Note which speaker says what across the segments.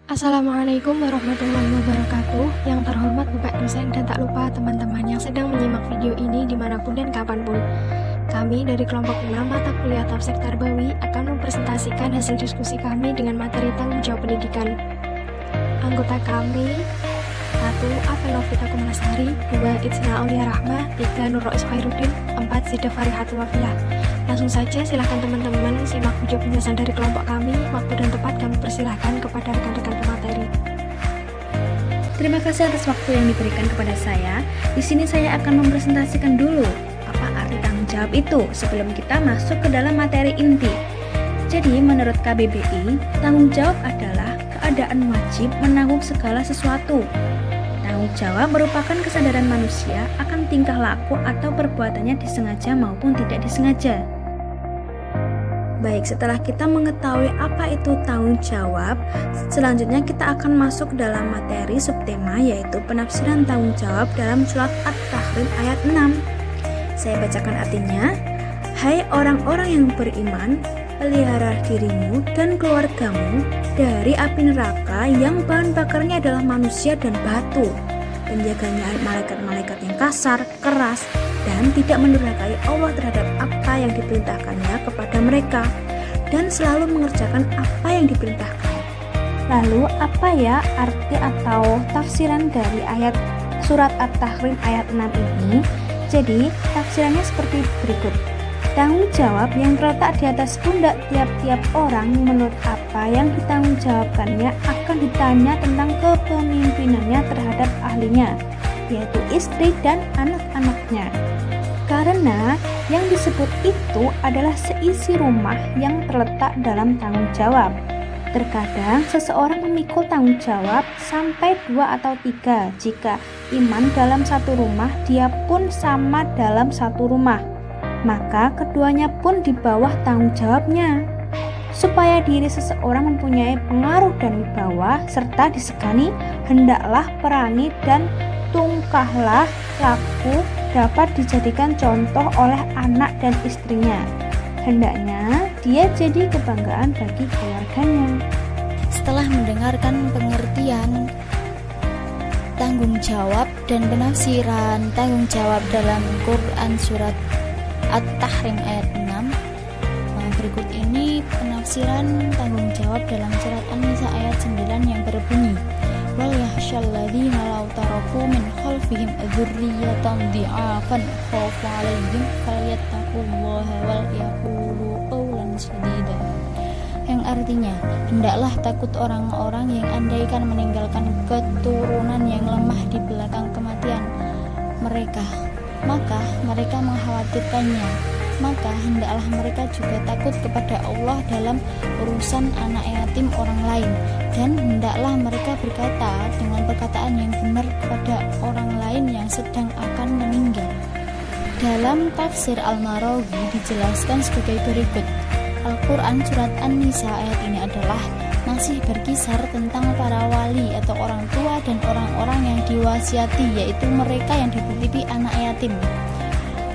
Speaker 1: Assalamualaikum warahmatullahi wabarakatuh. Yang terhormat Bapak dosen dan tak lupa teman-teman yang sedang menyimak video ini dimanapun dan kapanpun. Kami dari kelompok 6 mata kuliah Tafsir Tarbawi akan mempresentasikan hasil diskusi kami dengan materi tanggung jawab pendidikan. Anggota kami 1. Afel Novita Kumalasari, 2. Itsna Aulia Rahma, 3. Nur Rois Khairuddin, 4. Zida Farihatul Wafilah. Langsung saja silahkan teman-teman simak video penjelasan dari kelompok kami. Waktu dan tempat kami persilahkan kepada rekan-rekan pemateri.
Speaker 2: Terima kasih atas waktu yang diberikan kepada saya. Di sini saya akan mempresentasikan dulu apa arti tanggung jawab itu sebelum kita masuk ke dalam materi inti. Jadi menurut KBBI, tanggung jawab adalah keadaan wajib menanggung segala sesuatu. Tanggung jawab merupakan kesadaran manusia akan tingkah laku atau perbuatannya disengaja maupun tidak disengaja. Baik, setelah kita mengetahui apa itu tanggung jawab, selanjutnya kita akan masuk dalam materi subtema yaitu penafsiran tanggung jawab dalam surat At-Tahrim ayat 6. Saya bacakan artinya. Hai orang-orang yang beriman, pelihara dirimu dan keluargamu dari api neraka yang bahan bakarnya adalah manusia dan batu. Penjaganya malaikat-malaikat yang kasar, keras, dan tidak mendurhakai Allah terhadap apa yang diperintahkannya kepada mereka, dan selalu mengerjakan apa yang diperintahkan. Lalu apa ya arti atau tafsiran dari ayat surat At-Tahrim ayat 6 ini? Jadi tafsirannya seperti berikut. Tanggung jawab yang terletak di atas pundak tiap-tiap orang menurut apa yang ditanggungjawabkannya akan ditanya tentang kepemimpinannya terhadap ahlinya, yaitu istri dan anak-anaknya. Karena yang disebut itu adalah seisi rumah yang terletak dalam tanggung jawab. Terkadang seseorang memikul tanggung jawab sampai 2 atau 3. Jika iman dalam satu rumah, dia pun sama dalam satu rumah, maka keduanya pun di bawah tanggung jawabnya. Supaya diri seseorang mempunyai pengaruh dan wibawa serta disegani, hendaklah perangi dan tungkahlah laku dapat dijadikan contoh oleh anak dan istrinya. Hendaknya dia jadi kebanggaan bagi keluarganya.
Speaker 3: Setelah mendengarkan pengertian tanggung jawab dan penafsiran tanggung jawab dalam Quran surat At-Tahrim ayat 6, berikut ini penafsiran tanggung jawab dalam surat An-Nisa ayat 9 yang berbunyi wal yahsyalladzina law taraku min khalfihim dzurriyyatan dhi'afan khaufu 'alaihim falyattaqullaha wal yaqulu qawlan sadida, yang artinya hendaklah takut orang-orang yang andaikan meninggalkan keturunan yang lemah di belakang kematian mereka, maka mereka mengkhawatirkannya, maka hendaklah mereka juga takut kepada Allah dalam urusan anak yatim orang lain, dan hendaklah mereka berkata dengan perkataan yang benar kepada orang lain yang sedang akan meninggal. Dalam tafsir Al-Marawi dijelaskan sebagai berikut. Al-Quran surat An-Nisa ayat ini adalah masih berkisar tentang para wali atau orang tua dan orang-orang yang diwasiati, yaitu mereka yang dititipi anak yatim.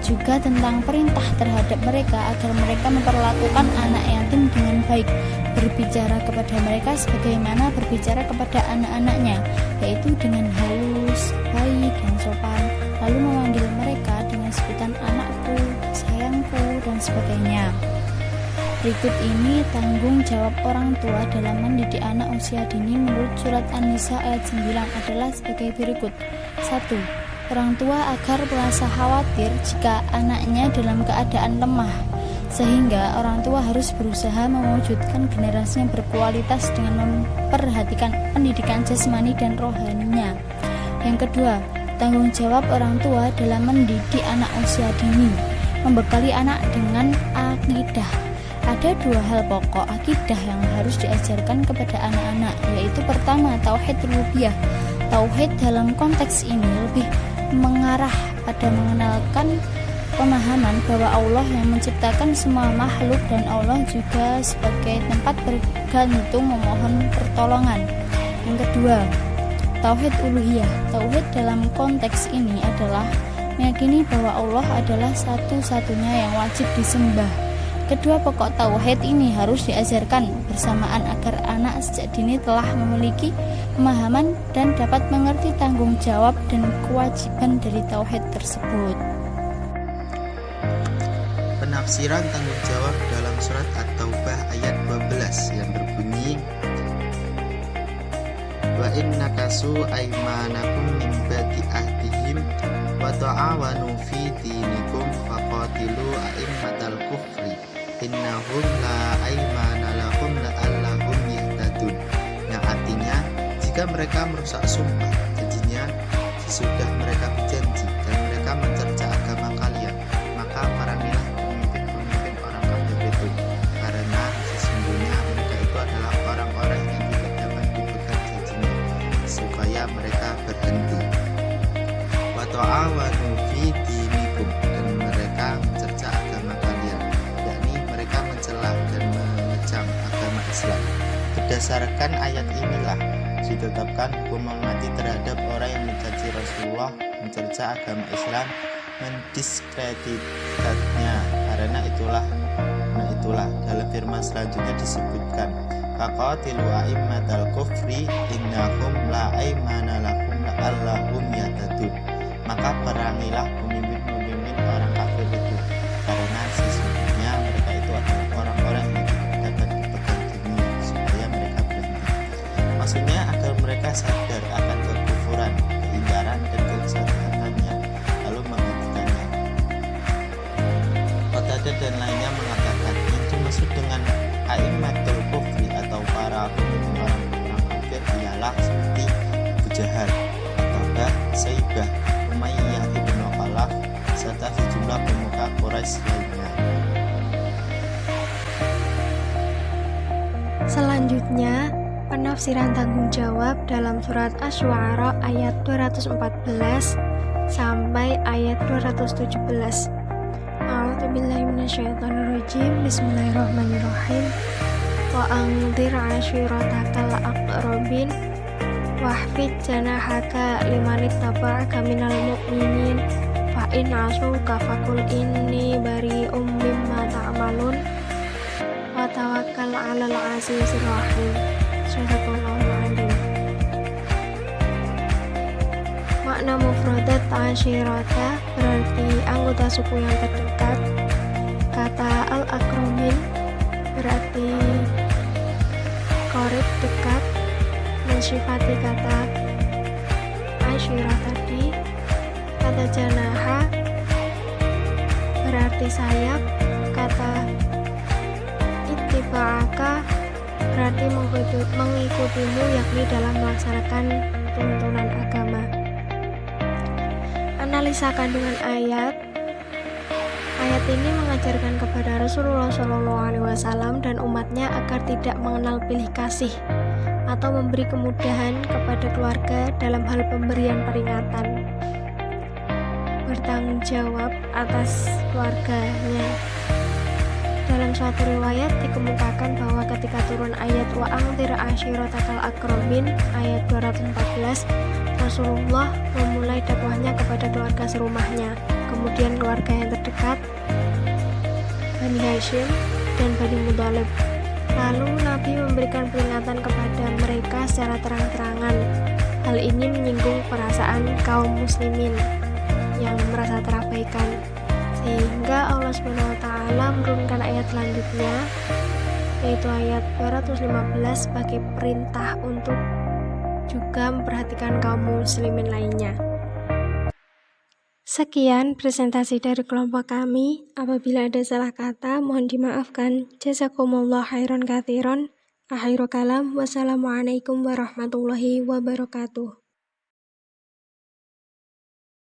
Speaker 3: Juga tentang perintah terhadap mereka agar mereka memperlakukan anak yatim dengan baik, berbicara kepada mereka sebagaimana berbicara kepada anak-anaknya, yaitu dengan halus, baik, dan sopan, lalu memanggil mereka dengan sebutan anakku, sayangku, dan sebagainya. Berikut ini tanggung jawab orang tua dalam mendidik anak usia dini menurut surat An-Nisa ayat 9 adalah sebagai berikut. 1. Orang tua agar merasa khawatir jika anaknya dalam keadaan lemah, sehingga orang tua harus berusaha mewujudkan generasi yang berkualitas dengan memperhatikan pendidikan jasmani dan rohaninya. Yang kedua, tanggung jawab orang tua dalam mendidik anak usia dini, membekali anak dengan akidah. Ada 2 hal pokok akidah yang harus diajarkan kepada anak-anak, yaitu pertama, tauhid rububiyah. Tauhid dalam konteks ini lebih mengarah pada mengenalkan pemahaman bahwa Allah yang menciptakan semua makhluk dan Allah juga sebagai tempat bergantung memohon pertolongan. Yang kedua, tauhid uluhiyah. Tauhid dalam konteks ini adalah meyakini bahwa Allah adalah satu-satunya yang wajib disembah. Kedua pokok tauhid ini harus diajarkan bersamaan agar anak anak sejak dini telah memiliki pemahaman dan dapat mengerti tanggung jawab dan kewajiban dari tauhid tersebut.
Speaker 4: Penafsiran tanggung jawab dalam surat At-Taubah ayat 12 yang berbunyi, wa inna kasu aimanakum min ba'di ahdihim wa ta'awanu fi dinikum faqatilu a'immatal kufri innahum la aimana lahum la'allahum yahtadun. Yang artinya, jika mereka merusak sumpah janjinya sesudah mereka berjanji dan mereka mencerca agama kalian, maka perangilah pemimpin-pemimpin orang kafir itu, karena sesungguhnya mereka itu adalah orang-orang yang tidak dapat dipegang janjinya, supaya mereka berhenti. Wa ta'awanu fi dinikum, dan mereka mencerca agama kalian, yakni mereka mencela dan mengecam agama Islam. Berdasarkan ayat inilah ditetapkan hukuman mati terhadap orang yang mencaci Rasulullah, mencerca agama Islam, mendiskreditkannya. Karena itulah dalam firman selanjutnya disebutkan, faqatilu a'immatal kufri innahum la aimana lahum la'allahum yahtadun. Maka perangilah pemimpin-pemimpin orang kafir itu, karena sesungguhnya mereka itu adalah orang-orang yang tidak dapat dipegang dunia, supaya mereka berhenti. Maksudnya agar mereka sadar akan kekufuran, keingkaran dan kesesatannya, lalu menghentikannya. Qatadah dan lainnya mengatakan, yang dimaksud dengan a'immatul kufri atau para pemimpin orang-orang kafir ialah seperti Abu Jahal, Utbah, Saibah, Umayyah ibnu Khalaf, serta sejumlah pemuka Quraisy lainnya.
Speaker 1: Selanjutnya, penafsiran tanggung jawab dalam surat Asy-Syu'ara ayat 214 sampai ayat 217. A'udzubillahi minasyaitonirrajim. Bismillahirrahmanirrahim. Wa anzir 'ashiratakal aqrabin wahfid janahaka liman ittaba'aka minal mu'minin fa in 'asuka faqul inni bari'um mimma ta'malun wa tawakkal 'alal 'azizir rahim. Sadaqallahul 'azim. Makna mufradat ashirata berarti anggota suku yang terdekat. Kata al-akramin berarti qarib, dekat, mensifati kata ashirah tadi. Kata janaha berarti sayap. Kata ittiba'aka berarti mengikutimu, yakni dalam melaksanakan tuntunan agama. Analisa kandungan ayat ini mengajarkan kepada Rasulullah SAW dan umatnya agar tidak mengenal pilih kasih atau memberi kemudahan kepada keluarga dalam hal pemberian peringatan, bertanggung jawab atas keluarganya. Dalam suatu riwayat dikemukakan bahwa ketika turun ayat wa anzir ashiratakal aqrabin ayat 214, Rasulullah memulai dakwahnya kepada keluarga serumahnya, kemudian keluarga yang terdekat, Bani Hashim dan Bani Muthalib. Lalu Nabi memberikan peringatan kepada mereka secara terang-terangan. Hal ini menyinggung perasaan kaum muslimin yang merasa terabaikan, sehingga Allah SWT menurunkan ayat selanjutnya, yaitu ayat 215 sebagai perintah untuk juga memperhatikan kaum muslimin lainnya. Sekian presentasi dari kelompok kami. Apabila ada salah kata, mohon dimaafkan. Jazakumullah khairan katsiran. Akhirul kalam. Wassalamualaikum warahmatullahi wabarakatuh.